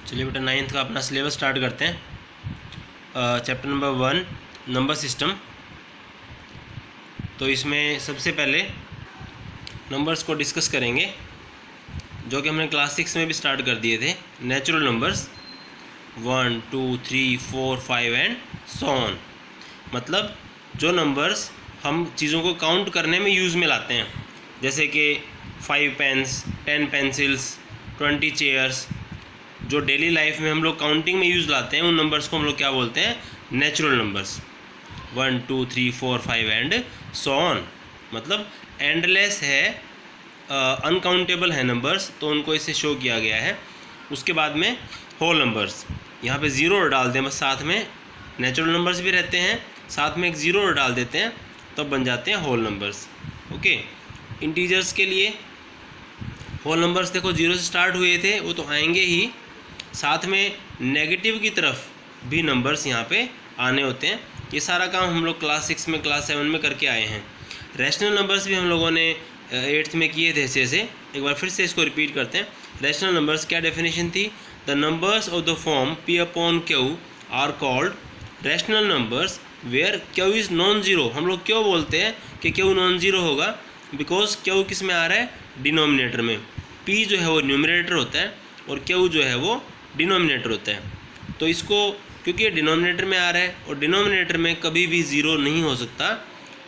चलिए बेटा 9th का अपना सिलेबस स्टार्ट करते हैं। Chapter number 1 number system. तो इसमें सबसे पहले नंबर्स को डिस्कस करेंगे जो कि हमने क्लास 6 में भी स्टार्ट कर दिए थे। Natural numbers 1 2 3 4 5 and so on. मतलब जो नंबर्स हम चीज़ों को काउंट करने में यूज़ में लाते हैं, जैसे कि 5 पेन्स, 10 पेंसिल्स, 20 चेयर्स, जो डेली लाइफ में हम लोग काउंटिंग में यूज़ लाते हैं, उन नंबर्स को हम लोग क्या बोलते हैं? Natural numbers. 1 2 3 4 5 and so on. मतलब एंडलेस है, अनकाउंटेबल है नंबर्स, तो उनको इससे शो किया गया है। उसके बाद में होल नंबर्स, यहाँ पे ज़ीरो डाल दें बस, साथ में नेचुरल नंबर्स भी रहते हैं, साथ में एक ज़ीरो डाल देते हैं, तब बन जाते हैं होल नंबर्स। ओके, इंटीजर्स के लिए होल नंबर्स देखो जीरो से स्टार्ट हुए थे, वो तो आएंगे ही, साथ में नेगेटिव की तरफ भी नंबर्स यहाँ पे आने होते हैं। ये सारा काम हम लोग क्लास 6 में, क्लास 7 में करके आए हैं। रैशनल नंबर्स भी हम लोगों ने 8th में किए थे अच्छे से। एक बार फिर से इसको रिपीट करते हैं। रैशनल नंबर्स क्या डेफिनेशन थी? The numbers of the form P upon Q are called rational numbers where Q is non zero. हम लोग क्यों बोलते हैं कि क्यू नॉन ज़ीरो होगा? बिकॉज क्यू किस में आ रहा है? डिनोमिनेटर में। पी जो है वो न्यूमरेटर होता है और क्यू जो है वो डिनोमिनेटर होता है। तो इसको, क्योंकि ये डिनोमिनेटर में आ रहा है और डिनोमिनेटर में कभी भी ज़ीरो नहीं हो सकता,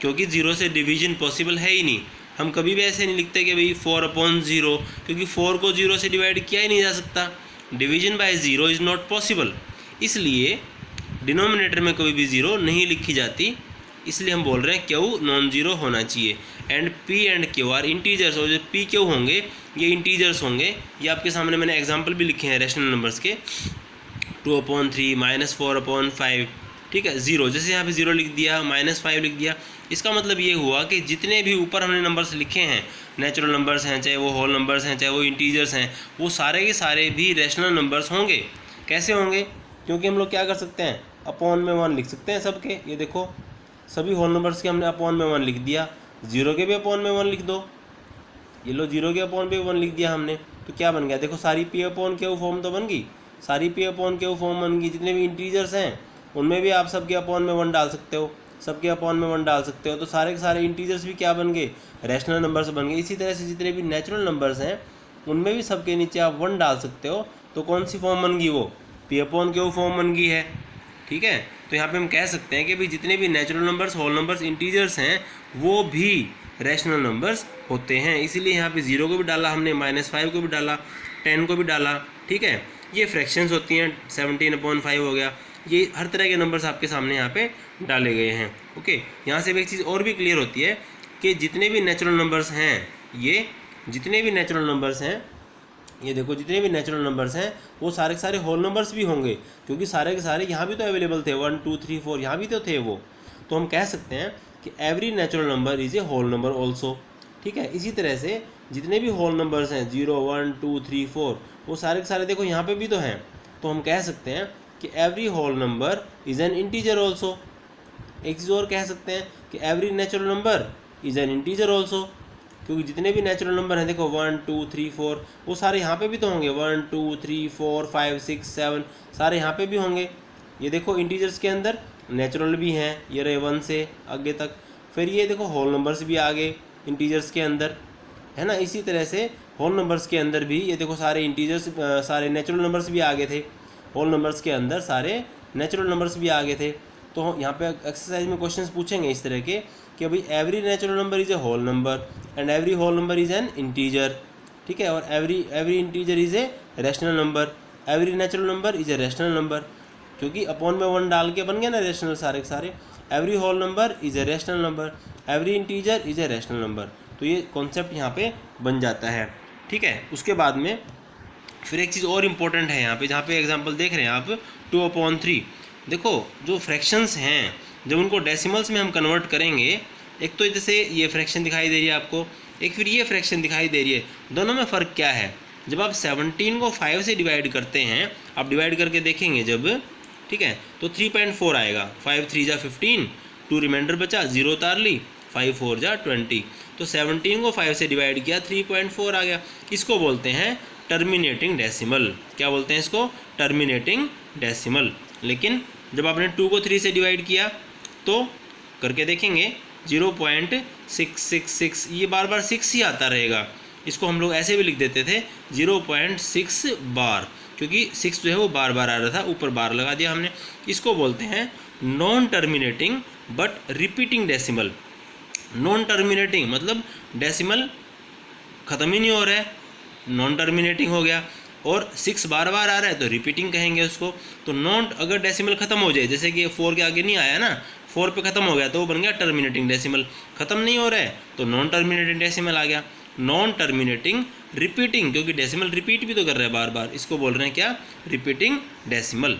क्योंकि ज़ीरो से डिवीजन पॉसिबल है ही नहीं। हम कभी भी ऐसे नहीं लिखते कि भाई 4/0, क्योंकि 4 को 0 से डिवाइड किया ही नहीं जा सकता। Division by zero is not possible, इसलिए डिनोमिनेटर में कभी भी ज़ीरो नहीं लिखी जाती। इसलिए हम बोल रहे हैं क्यू नॉन ज़ीरो होना चाहिए। And P and Q R integers, और जो पी क्यू होंगे ये इंटीजर्स होंगे। ये आपके सामने मैंने एग्जांपल भी लिखे हैं रैशनल नंबर्स के। 2/3 -4/5, ठीक है, ज़ीरो। जैसे यहाँ पे ज़ीरो लिख दिया, -5 लिख दिया, इसका मतलब ये हुआ कि जितने भी ऊपर हमने नंबर्स लिखे हैं, नेचुरल नंबर्स हैं, चाहे वो होल नंबर्स हैं, चाहे वो इंटीजर्स हैं, वो सारे के सारे भी रैशनल नंबर्स होंगे। कैसे होंगे? क्योंकि हम लोग क्या कर सकते हैं? अपॉन में 1 लिख सकते हैं सबके। ये देखो, सभी होल नंबर्स के हमने अपॉन में 1 लिख दिया। ज़ीरो के भी अपॉन में 1 लिख दो। ये लो, ज़ीरो के अपॉन पे 1 लिख दिया हमने, तो क्या बन गया? देखो, सारी पी अपॉन क्यू फॉर्म तो बन गई, सारी पी अपॉन क्यू फॉर्म बन गई। जितने भी इंटीजर्स हैं उनमें भी आप सबके अपॉन में 1 डाल सकते हो, सबके अपॉन में 1 डाल सकते हो। तो सारे के सारे इंटीजर्स भी क्या बन गए? रैशनल नंबर्स बन गए। इसी तरह से जितने भी नेचुरल नंबर्स हैं उनमें भी सबके नीचे आप 1 डाल सकते हो। तो कौन सी फॉर्म बन गई? वो पी अपॉन क्यू फॉर्म बन गई है। ठीक है, तो यहाँ पे हम कह सकते हैं कि भाई जितने भी natural numbers, whole numbers, integers हैं वो भी रैशनल नंबर्स होते हैं। इसीलिए यहाँ पे 0 को भी डाला हमने, -5 को भी डाला, 10 को भी डाला। ठीक है, ये फ्रैक्शंस होती हैं। 17/5 हो गया। ये हर तरह के नंबर्स आपके सामने यहाँ पे डाले गए हैं। ओके, यहाँ से एक चीज़ और भी क्लियर होती है कि जितने भी नेचुरल नंबर्स हैं, ये जितने भी नेचुरल नंबर्स हैं, ये देखो, जितने भी नेचुरल नंबर्स हैं वो सारे के सारे होल नंबर्स भी होंगे, क्योंकि सारे के सारे यहाँ भी तो अवेलेबल थे। 1 2 3 4 यहाँ भी तो थे वो। तो हम कह सकते हैं कि every natural number is a whole number also. ठीक है, इसी तरह से जितने भी होल नंबर्स हैं 0 1 2 3 4, वो सारे के सारे देखो यहाँ पे भी तो हैं। तो हम कह सकते हैं कि every whole number is an integer also. एक चीज़ और कह सकते हैं कि every natural number is an integer also, क्योंकि जितने भी नेचुरल नंबर हैं देखो 1 2 3 4, वो सारे यहाँ पे भी तो होंगे। 1 2 3 4 5 6 7 सारे यहाँ पे भी होंगे। ये देखो, इंटीजर्स के अंदर नेचुरल भी हैं, ये रहे 1 से आगे तक। फिर ये देखो, होल नंबर्स भी आ गए इंटीजर्स के अंदर, है ना। इसी तरह से होल नंबर्स के अंदर भी ये देखो, सारे इंटीजर्स, सारे नेचुरल नंबर्स भी आ गए थे। होल नंबर्स के अंदर सारे नेचुरल नंबर्स भी आ गए थे। तो यहाँ पे एक्सरसाइज में क्वेश्चंस पूछेंगे इस तरह के कि भाई every natural number is a whole number and every whole number is an integer. ठीक है, और every integer is a rational number, every natural number is a rational number, क्योंकि अपॉन में 1 डाल के बन गया ना रैशनल सारे के सारे। Every whole number is a rational number, every integer is a rational number. तो ये कॉन्सेप्ट यहाँ पे बन जाता है। ठीक है, उसके बाद में फिर एक चीज़ और इम्पोर्टेंट है यहाँ पे, जहाँ पे एग्जांपल देख रहे हैं आप 2/3। देखो, जो फ्रैक्शंस हैं जब उनको डेसिमल्स में हम कन्वर्ट करेंगे, एक तो जैसे ये फ्रैक्शन दिखाई दे रही है आपको, एक फिर ये फ्रैक्शन दिखाई दे रही है, दोनों में फ़र्क क्या है? जब आप 17 को 5 से डिवाइड करते हैं, आप डिवाइड करके देखेंगे जब, ठीक है, तो 3.4 आएगा। 5 3 जा 15, 2 रिमाइंडर बचा, 0 उतार ली, 5 4 जा 20। तो 17 को 5 से डिवाइड किया, 3.4 आ गया। इसको बोलते हैं टर्मिनेटिंग डेसिमल। क्या बोलते हैं इसको? Terminating decimal. लेकिन जब आपने 2 को 3 से डिवाइड किया तो करके देखेंगे 0.666, ये बार बार 6 ही आता रहेगा। इसको हम लोग ऐसे भी लिख देते थे 0.6 बार, क्योंकि 6 जो है वो बार बार आ रहा था, ऊपर बार लगा दिया हमने। इसको बोलते हैं non terminating but repeating decimal. Non terminating मतलब डेसिमल ख़त्म ही नहीं हो रहा है, नॉन टर्मिनेटिंग हो गया। और 6 बार बार आ रहा है तो रिपीटिंग कहेंगे उसको। तो नॉन, अगर डेसिमल ख़त्म हो जाए, जैसे कि 4 के आगे नहीं आया ना, 4 पे ख़त्म हो गया तो वो बन गया टर्मिनेटिंग डेसिमल। ख़त्म नहीं हो रहा है तो नॉन टर्मिनेटिंग डेसिमल आ गया। नॉन टर्मिनेटिंग रिपीटिंग, क्योंकि डेसिमल रिपीट भी तो कर रहा है बार बार, इसको बोल रहे हैं क्या? Repeating decimal.